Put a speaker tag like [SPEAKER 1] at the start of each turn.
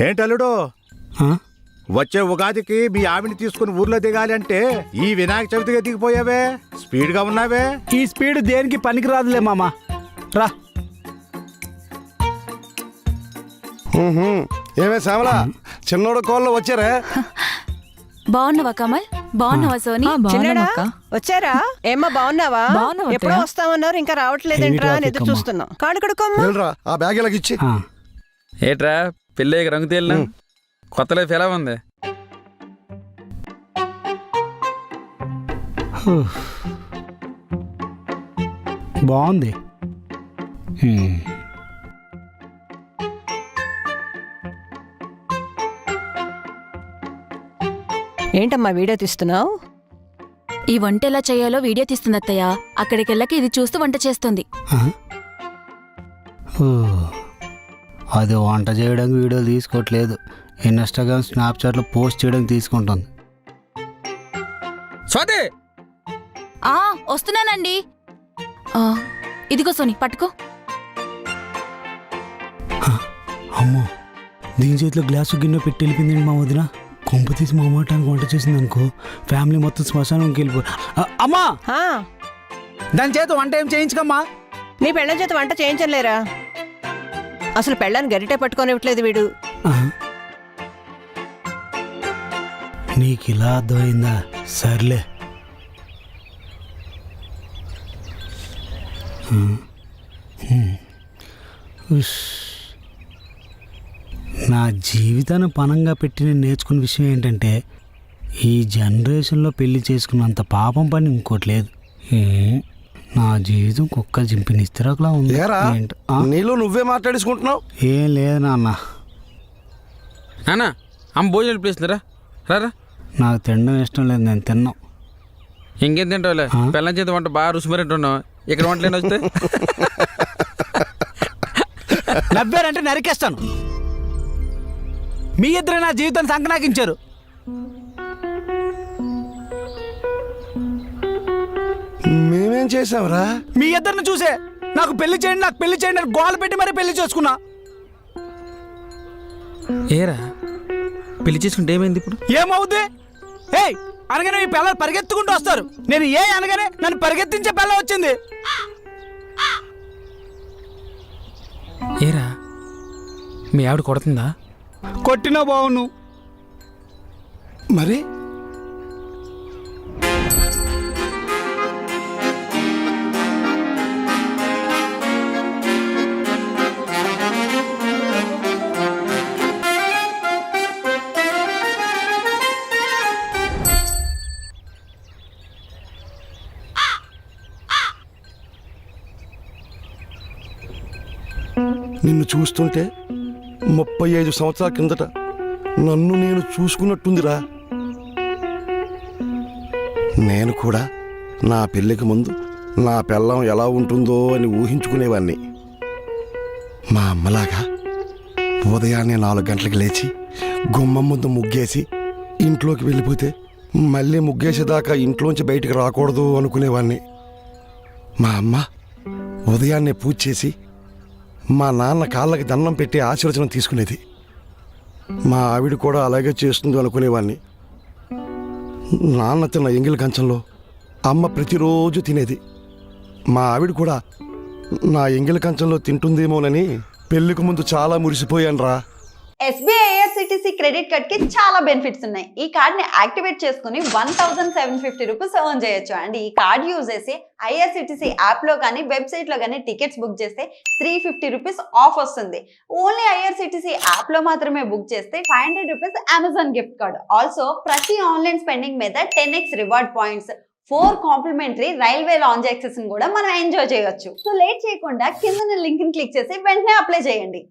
[SPEAKER 1] ఏంటల్లుడు
[SPEAKER 2] ఆ?
[SPEAKER 1] వచ్చే ఉగాదికి మీ ఆవిని తీసుకుని ఊర్లో దిగాలి అంటే ఈ వినాయక చవితిగా దిగిపోయావే, స్పీడ్ గా ఉన్నావే.
[SPEAKER 2] ఈ స్పీడ్ దేనికి పనికిరాదులే మామ. రా.
[SPEAKER 3] ఏమే శ్యామల, చిన్నోడు కోళ్ళు వచ్చారా?
[SPEAKER 4] బాగున్నావా కమల్? బాగున్నావా సోని?
[SPEAKER 5] చిన్నడా వచ్చారా? ఏమ్మా బాగున్నావా? ఎప్పుడో వస్తామన్నారు, ఇంకా రావట్లేదేంట్రా అని ఎదురు చూస్తున్నాం. కాడు కడుకోమ్మా.
[SPEAKER 3] వెళ్ళరా, ఆ బ్యాగ్ ఇలాగిచ్చి.
[SPEAKER 2] ఆ.
[SPEAKER 6] ఏట్రా పెళ్ళి రంగు తేలినా కొత్త లైఫ్ ఎలా ఉంది?
[SPEAKER 2] బాగుంది.
[SPEAKER 5] ఏంటమ్మా వీడియో తీస్తున్నావు?
[SPEAKER 4] ఈ వంట ఎలా చేయాలో వీడియో తీస్తుంది అత్తయ్య. అక్కడికెళ్ళకి ఇది చూస్తూ వంట చేస్తుంది.
[SPEAKER 2] అది వంట చేయడానికి వీడియోలు తీసుకోవట్లేదు, ఇన్స్టాగ్రామ్ స్నాప్చాట్లో పోస్ట్ చేయడానికి తీసుకుంటుంది.
[SPEAKER 6] స్వాతి
[SPEAKER 4] ఆ వస్తున్నానండి. ఇదిగో సోని పట్టుకో.
[SPEAKER 2] అమ్మో, దీని చేతిలో గ్లాసు గిన్నె పెట్టి వెళ్ళిపోయిందండి మా వదిన. కొంప తీసి మా మాటానికి వంట చేసింది అనుకో, ఫ్యామిలీ మొత్తం శ్మశానంకి వెళ్ళిపో. అమ్మా,
[SPEAKER 5] ఆ,
[SPEAKER 2] దాని చేత వంట ఏం చేయించకమ్మా.
[SPEAKER 5] నీ పెళ్ళం చేత వంట చేయించలేరా? అసలు పెళ్ళాన్ని గరిటే పట్టుకోనివ్వట్లేదు వీడు.
[SPEAKER 2] నీకు ఇలా అర్థమైందా? సర్లే. నా జీవితాన్ని పణంగా పెట్టి నేను నేర్చుకున్న విషయం ఏంటంటే, ఈ జనరేషన్లో పెళ్లి చేసుకున్నంత పాపం పని ఇంకోటి లేదు. నా జీవితం కుక్క జింపిన ఇస్తరాకులా ఉంది.
[SPEAKER 3] నీళ్ళు నువ్వే మాట్లాడేసుకుంటున్నావు.
[SPEAKER 2] ఏం లేదు నాన్న.
[SPEAKER 6] నాన్న అమ్మ భోజనం ప్లేస్తున్నారా? రారా.
[SPEAKER 2] నాకు తినడం ఇష్టం లేదు, నేను తిన్నాం.
[SPEAKER 6] ఇంకేం తింటావులే, పెళ్ళం చేతి వంట బాగా రుచిమరింటున్నావు. ఇక్కడ వంటలేని వస్తే
[SPEAKER 2] నవ్వారంటే నరికేస్తాను. మీ ఇద్దరే నా జీవితాన్ని సంకనాకించారు.
[SPEAKER 3] మేమేం చేసావురా?
[SPEAKER 2] మీ ఇద్దరిని చూసే నాకు పెళ్లి చేయండి, నాకు పెళ్లి చేయండి అని గోల పెట్టి మరీ పెళ్లి చేసుకున్నా.
[SPEAKER 6] ఏరా పెళ్లి చేసుకుంటే ఏమైంది ఇప్పుడు?
[SPEAKER 2] ఏమవుద్ది? ఏయ్ అనగానే ఈ పిల్లలు పరిగెత్తుకుంటూ వస్తారు. నేను ఏ అనగానే నన్ను పరిగెత్తించే పిల్ల వచ్చింది.
[SPEAKER 6] ఏరా మీ ఆవిడ కొడుతుందా?
[SPEAKER 2] కొట్టినా బావును.
[SPEAKER 3] మరి నిన్ను చూస్తుంటే 35 సంవత్సరాల కిందట నన్ను నేను చూసుకున్నట్టుందిరా. నేను కూడా నా పెళ్ళికి ముందు నా పెళ్ళం ఎలా ఉంటుందో అని ఊహించుకునేవాణ్ణి. మా అమ్మలాగా ఉదయాన్నే 4 గంటలకు లేచి గుమ్మం ముందు ముగ్గేసి ఇంట్లోకి వెళ్ళిపోతే మళ్ళీ ముగ్గేసేదాకా ఇంట్లోంచి బయటికి రాకూడదు అనుకునేవాణ్ణి. మా అమ్మ ఉదయాన్నే పూజ చేసి మా నాన్న కాళ్ళకి దండం పెట్టి ఆశీర్వచనం తీసుకునేది. మా ఆవిడ కూడా అలాగే చేస్తుంది అనుకునేవాడిని. నాన్న తిన్న ఎంగిలి కంచంలో అమ్మ ప్రతిరోజు తినేది. మా ఆవిడ కూడా నా ఎంగిలి కంచంలో తింటుందేమోనని పెళ్లికి ముందు చాలా మురిసిపోయాను రా.
[SPEAKER 7] SBI IRCTC క్రెడిట్ కార్డ్ కి చాలా బెనిఫిట్స్ ఉన్నాయి. ఈ కార్డ్ ని యాక్టివేట్ చేసుకుని 1750 రూపీస్ ఎర్న్ చేయొచ్చు. అండ్ ఈ కార్డ్ యూజ్ చేసి IRCTC యాప్ లో కానీ వెబ్సైట్ లో కానీ టికెట్స్ బుక్ చేస్తే 350 రూపీస్ ఆఫ్ వస్తుంది. ఓన్లీ IRCTC యాప్ లో మాత్రమే బుక్ చేస్తే 500 rupees Amazon gift card. Also ప్రతి ఆన్లైన్ స్పెండింగ్ మీద 10x reward points, 4 complimentary railway lounge access కూడా మనం ఎంజాయ్ చేయొచ్చు. సో లేట్ చేయకుండా కింద లింక్ ని క్లిక్ చేసి వెంటనే అప్లై చేయండి.